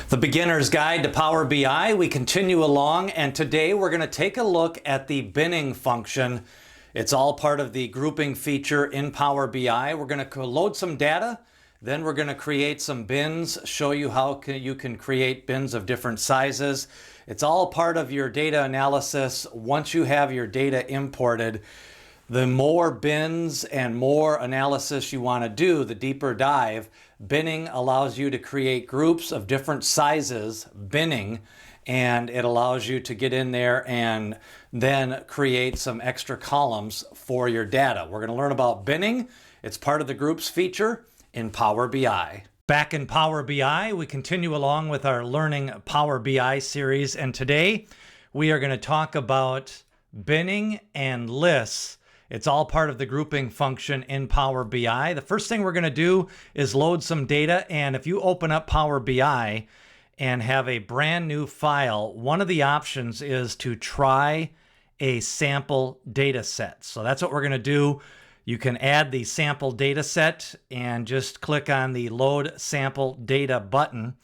The Beginner's Guide to Power BI. We continue along, and today we're going to take a look at the binning function. It's all part of the grouping feature in Power BI. We're going to load some data, then we're going to create some bins, show you how you can create bins of different sizes. It's all part of your data analysis. Once you have your data imported, the more bins and more analysis you want to do, the deeper dive. Binning allows you to create groups of different sizes, binning, and it allows you to get in there and then create some extra columns for your data. We're going to learn about binning. It's part of the groups feature in Power BI. Back in Power BI, we continue along with our Learning Power BI series, and today we are going to talk about binning and lists. It's all part of the grouping function in Power BI. The first thing we're going to do is load some data, and if you open up Power BI and have a brand new file, one of the options is to try a sample data set. So that's what we're going to do. You can add the sample data set and just click on the Load Sample Data button.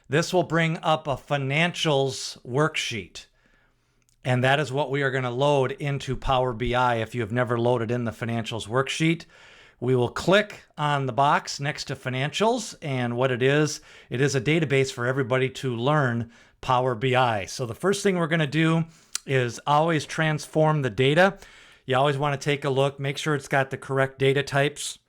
This will bring up a financials worksheet. And that is what we are going to load into Power BI. If you have never loaded in the financials worksheet, we will click on the box next to financials. And what it is a database for everybody to learn Power BI. So the first thing we're going to do is always transform the data. You always want to take a look, make sure it's got the correct data types.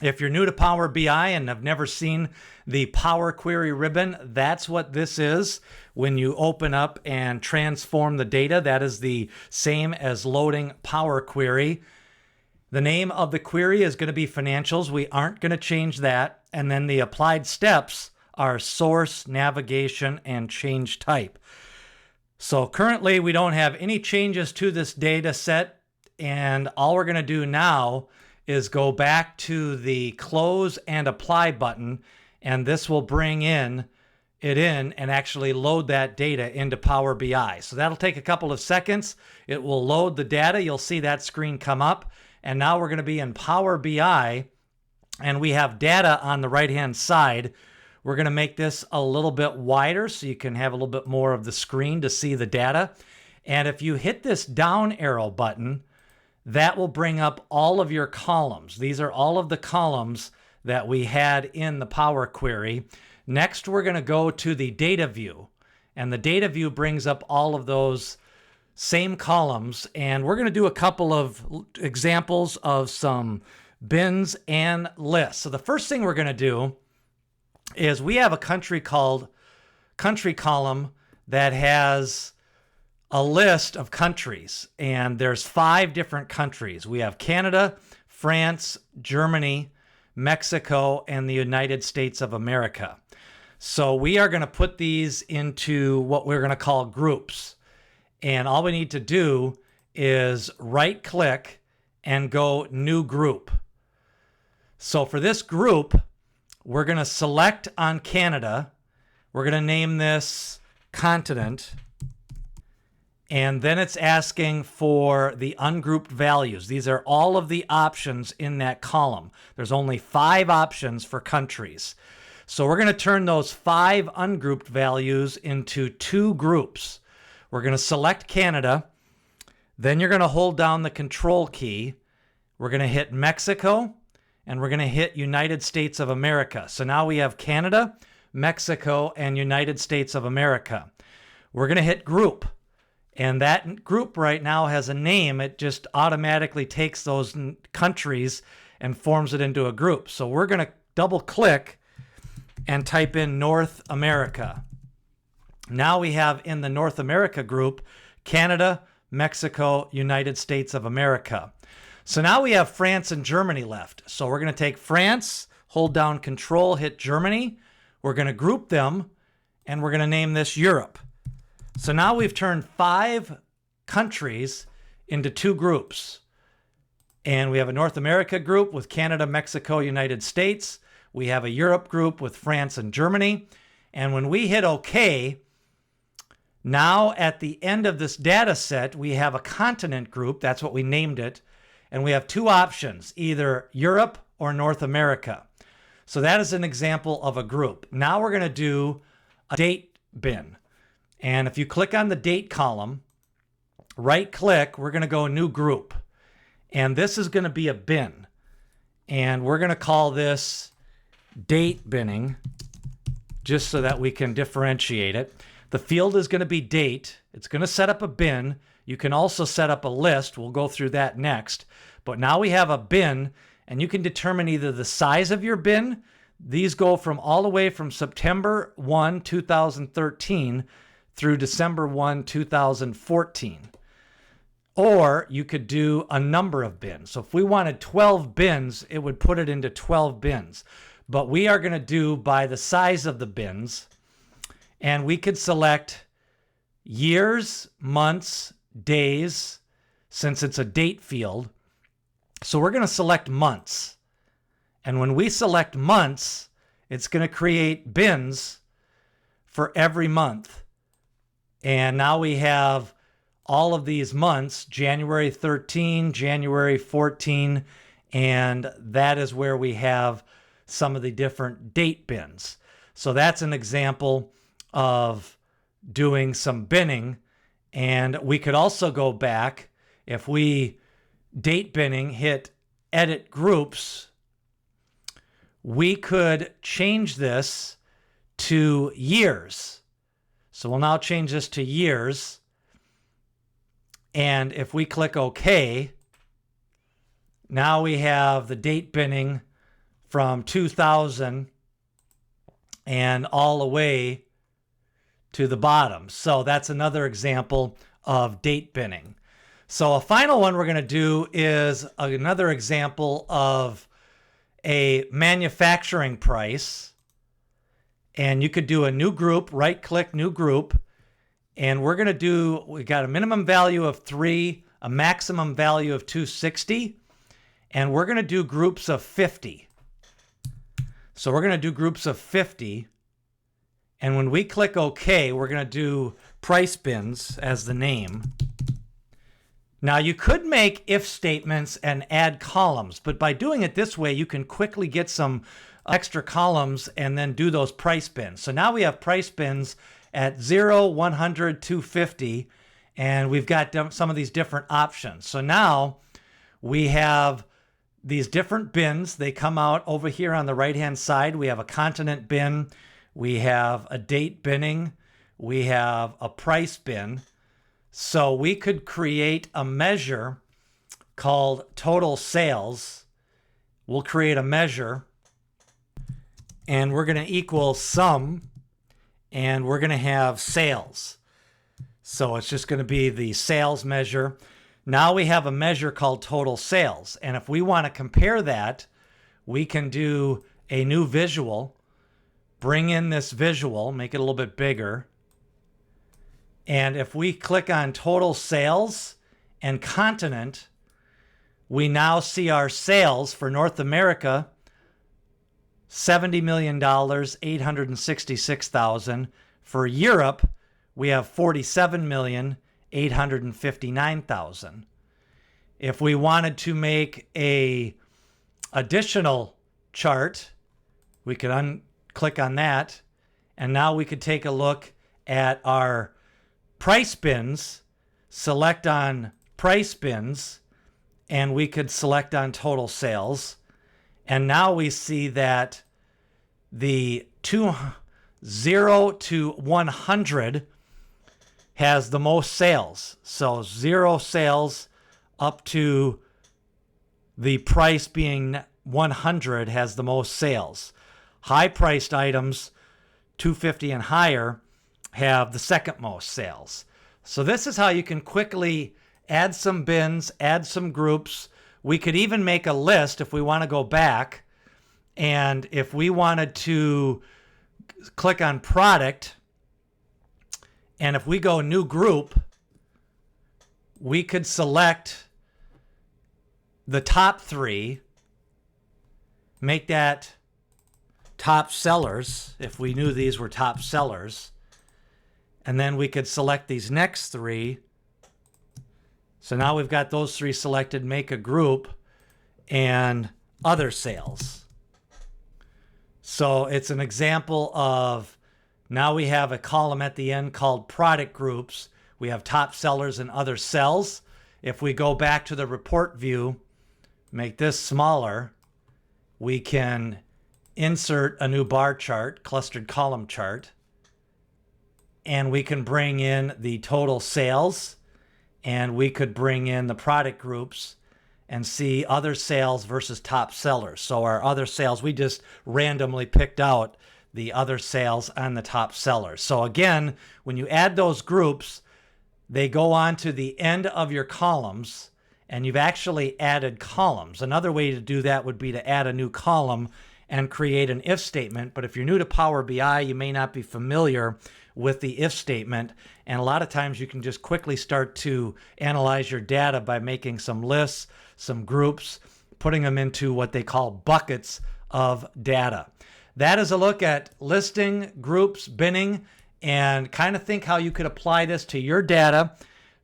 If you're new to Power BI and have never seen the Power Query ribbon, that's what this is. When you open up and transform the data, that is the same as loading Power Query. The name of the query is going to be financials. We aren't going to change that. And then the applied steps are source, navigation, and change type. So currently we don't have any changes to this data set. And all we're going to do now is go back to the close and apply button, and this will bring it in and actually load that data into Power BI. So that'll take a couple of seconds. It will load the data. You'll see that screen come up. And now we're going to be in Power BI, and we have data on the right-hand side. We're going to make this a little bit wider so you can have a little bit more of the screen to see the data. And if you hit this down arrow button, that will bring up all of your columns. These are all of the columns that we had in the Power Query. Next, we're going to go to the data view, and the data view brings up all of those same columns, and we're going to do a couple of examples of some bins and lists. So the first thing we're going to do is we have a country column that has a list of countries, and there's 5 different countries. We have Canada, France, Germany, Mexico, and the United States of America. So we are going to put these into what we're going to call groups. And all we need to do is right click and go new group. So for this group, we're going to select on Canada. We're going to name this continent. And then it's asking for the ungrouped values. These are all of the options in that column. There's only 5 options for countries. So we're going to turn those 5 ungrouped values into 2 groups. We're going to select Canada. Then you're going to hold down the Control key. We're going to hit Mexico, and we're going to hit United States of America. So now we have Canada, Mexico, and United States of America. We're going to hit Group. And that group right now has a name. It just automatically takes those countries and forms it into a group. So we're going to double click and type in North America. Now we have in the North America group, Canada, Mexico, United States of America. So now we have France and Germany left. So we're going to take France, hold down Control, hit Germany. We're going to group them, and we're going to name this Europe. So now we've turned 5 countries into 2 groups. And we have a North America group with Canada, Mexico, United States. We have a Europe group with France and Germany. And when we hit OK, now at the end of this data set, we have a continent group. That's what we named it. And we have 2 options, either Europe or North America. So that is an example of a group. Now we're going to do a date bin. And if you click on the date column, right click, we're going to go new group. And this is going to be a bin. And we're going to call this date binning, just so that we can differentiate it. The field is going to be date. It's going to set up a bin. You can also set up a list. We'll go through that next. But now we have a bin, and you can determine either the size of your bin. These go from all the way from September 1, 2013 through December 1, 2014. Or you could do a number of bins. So if we wanted 12 bins, it would put it into 12 bins. But we are going to do by the size of the bins. And we could select years, months, days, since it's a date field. So we're going to select months. And when we select months, it's going to create bins for every month. And now we have all of these months, January 13, January 14, and that is where we have some of the different date bins. So that's an example of doing some binning. And we could also go back, if we date binning, hit edit groups, we could change this to years. So we'll now change this to years. And if we click OK, now we have the date binning from 2000 and all the way to the bottom. So that's another example of date binning. So a final one we're going to do is another example of a manufacturing price. And you could do a new group, right click, new group. And we're going to do, we got a minimum value of 3, a maximum value of 260. And we're going to do groups of 50. So we're going to do groups of 50. And when we click OK, we're going to do price bins as the name. Now you could make if statements and add columns, but by doing it this way, you can quickly get some extra columns and then do those price bins. So now we have price bins at 0, 100, 250, and we've got some of these different options. So now we have these different bins. They come out over here on the right-hand side. We have a continent bin. We have a date binning. We have a price bin. So we could create a measure called total sales. We'll create a measure, and we're going to equal sum, and we're going to have sales. So it's just going to be the sales measure. Now we have a measure called total sales. And if we want to compare that, we can do a new visual, bring in this visual, make it a little bit bigger. And if we click on total sales and continent, we now see our sales for North America, $70 million, $866,000. For Europe, we have $47,859,000. If we wanted to make a additional chart, we could click on that, and now we could take a look at our price bins, select on price bins, and we could select on total sales. And now we see that the 0 to 100 has the most sales. So 0 sales up to the price being 100 has the most sales. High-priced items, 250 and higher, have the second most sales. So this is how you can quickly add some bins, add some groups. We could even make a list if we want to go back. And if we wanted to click on product, and if we go new group, we could select the top 3, make that top sellers if we knew these were top sellers. And then we could select these next 3. So now we've got those 3 selected, make a group, and other sales. So it's an example of Now we have a column at the end called product groups. We have top sellers and other cells. If we go back to the report view, make this smaller, we can insert a new bar chart, clustered column chart, and we can bring in the total sales, and we could bring in the product groups and see other sales versus top sellers. So our other sales, we just randomly picked out the other sales on the top sellers. So again, when you add those groups, they go on to the end of your columns, and you've actually added columns. Another way to do that would be to add a new column and create an if statement. But if you're new to Power BI, you may not be familiar with the if statement. And a lot of times you can just quickly start to analyze your data by making some lists, some groups, putting them into what they call buckets of data. That is a look at listing, groups, binning, and kind of think how you could apply this to your data.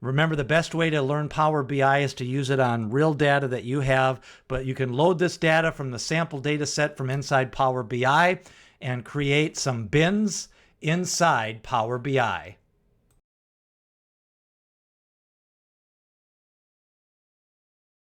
Remember, the best way to learn Power BI is to use it on real data that you have, but you can load this data from the sample data set from inside Power BI and create some bins inside Power BI.